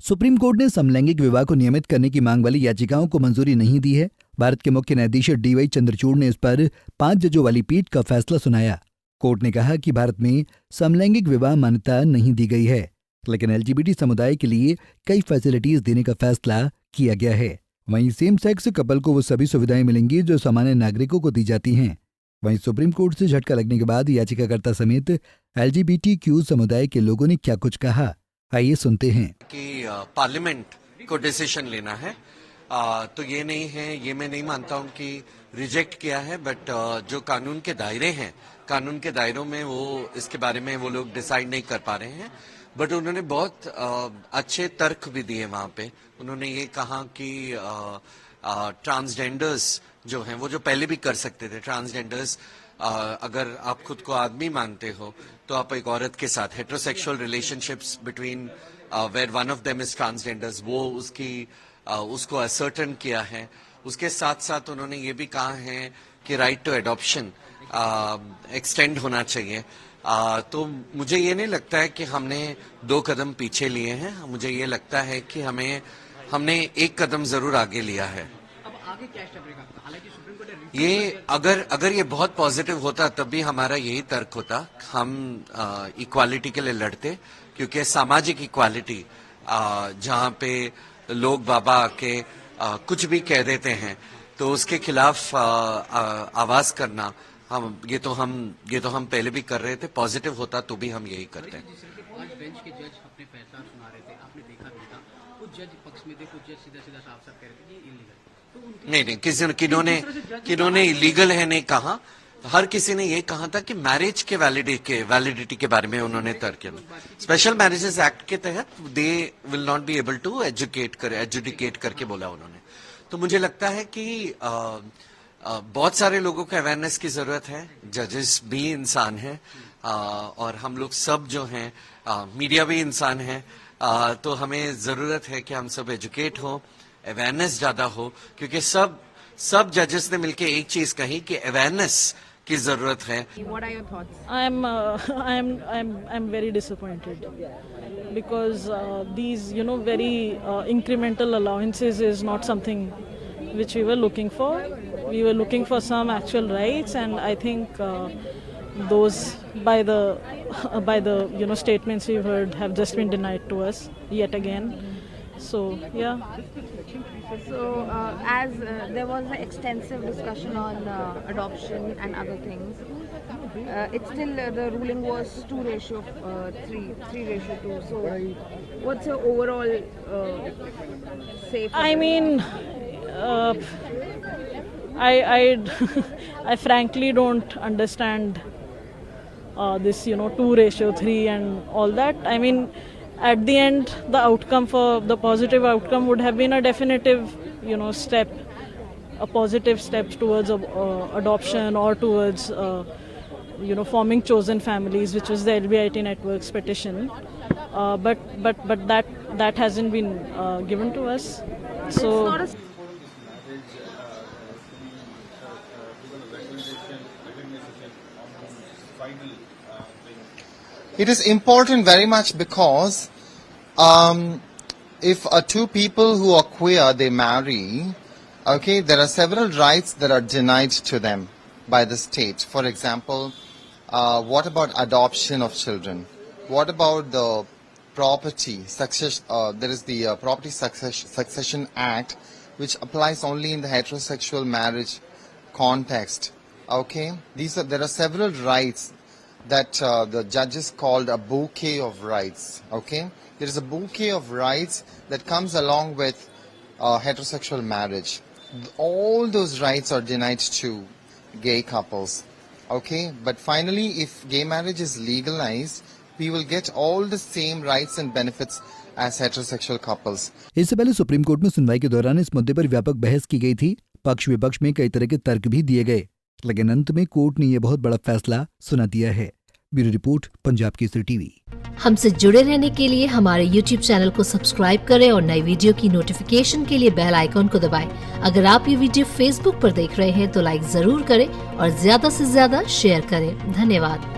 Supreme court ने समलैंगिक विवाह को नियमित करने की मांग वाली याचिकाओं को मंजूरी नहीं दी है। भारत के मुख्य न्यायाधीश DY चंद्रचूड़ ने इस पर 5 जजों वाली पीठ का फैसला सुनाया। कोर्ट ने कहा कि भारत में समलैंगिक विवाह मान्यता नहीं दी गई है, लेकिन LGBT समुदाय के लिए कई फैसिलिटीज देने का फैसला किया गया है। वहीं सेम सेक्स कपल को वो सभी सुविधाएं मिलेंगी जो सामान्य नागरिकों को दी जाती हैं। वहीं सुप्रीम कोर्ट से झटका लगने के बाद याचिकाकर्ता समेत LGBTQ समुदाय के लोगों ने क्या कुछ कहा, आइए सुनते हैं। कि पार्लियामेंट को डिसीजन लेना है, तो ये नहीं है, ये मैं नहीं मानता हूँ कि रिजेक्ट किया है, बट जो कानून के दायरे हैं, कानून के दायरों में वो इसके बारे में वो लोग डिसाइड नहीं कर पा रहे हैं। बट उन्होंने बहुत अच्छे तर्क भी दिए वहाँ पे। उन्होंने ये कहा कि ट्रांसजेंडर्स जो हैं वो जो पहले भी कर सकते थे, ट्रांसजेंडर्स अगर आप खुद को आदमी मानते हो तो आप एक औरत के साथ heterosexual relationships between where one of them is transgenders, वो उसको असर्टन किया है। उसके साथ साथ उन्होंने ये भी कहा है कि राइट टू एडॉप्शन एक्सटेंड होना चाहिए। तो मुझे ये नहीं लगता है कि हमने 2 कदम पीछे लिए हैं, मुझे ये लगता है कि हमने 1 कदम जरूर आगे लिया है। अब आगे क्या स्टेप रहेगा? हालांकि सुप्रीम कोर्ट ये अगर ये बहुत पॉजिटिव होता तब भी हमारा यही तर्क होता, हम इक्वालिटी के लिए लड़ते, क्योंकि सामाजिक इक्वालिटी जहाँ पे लोग बाबा आके कुछ भी कह देते हैं तो उसके खिलाफ आवाज करना, ये तो हम पहले भी कर रहे थे। पॉजिटिव होता तो भी हम यही करते हैं। आज बेंच के जज अपने फैसला सुना रहे थे, आपने देखा भी था, कुछ जज पक्ष में थे, कुछ जज सीधा साफ कह रहे थे ये इलीगल। नहीं, किन्होंने इलीगल है नहीं कहा। हर किसी ने ये कहा था कि मैरिज के वैलिडिटी के बारे में उन्होंने तर्क किया। स्पेशल मैरिजेस एक्ट के तहत they will not be able to adjudicate करके बोला उन्होंने। तो मुझे लगता है कि बहुत सारे लोगों को अवेयरनेस की जरूरत है। जजेस भी इंसान हैं और हम लोग सब जो हैं, मीडिया भी इंसान है, तो हमें जरूरत है कि हम सब एजुकेट हो, अवेयरनेस ज्यादा हो, क्योंकि सब जजेस ने मिलकर एक चीज कही कि अवेयरनेस की जरूरत है। What are your thoughts? I'm very disappointed because these very incremental allowances is not something which we were looking for. We were looking for some actual rights, and I think those by the statements we've heard have just been denied to us yet again. So yeah. So as there was an extensive discussion on adoption and other things, it's still the ruling was 2:3, 3:2. So what's your overall say? I mean, I frankly don't understand this 2:3 and all that. I mean, at the end, the positive outcome would have been a definitive, step, a positive step towards adoption or towards, forming chosen families, which was the LBIT Network's petition. But that hasn't been given to us. So. It is important very much because if 2 people who are queer, they marry, okay, there are several rights that are denied to them by the state. For example, what about adoption of children? What about the property succession? There is the Property Succession Act, which applies only in the heterosexual marriage context. Okay, there are several rights that the judges called a bouquet of rights. Okay, there is a bouquet of rights that comes along with heterosexual marriage. All those rights are denied to gay couples. Okay, but finally, if gay marriage is legalized, we will get all the same rights and benefits as heterosexual couples. इससे पहले supreme court में सुनवाई के दौरान इस मुद्दे पर व्यापक बहस की गई थी। पक्ष विपक्ष में कई तरह के तर्क भी दिए गए, लेकिन अंत में कोर्ट ने यह बहुत बड़ा फैसला सुना दिया है। Bureau report, Punjab Kesari TV. हमसे जुड़े रहने के लिए हमारे YouTube चैनल को सब्सक्राइब करें और नई वीडियो की नोटिफिकेशन के लिए बेल आइकॉन को दबाएं। अगर आप ये वीडियो Facebook पर देख रहे हैं तो लाइक जरूर करें और ज्यादा से ज्यादा शेयर करें। धन्यवाद।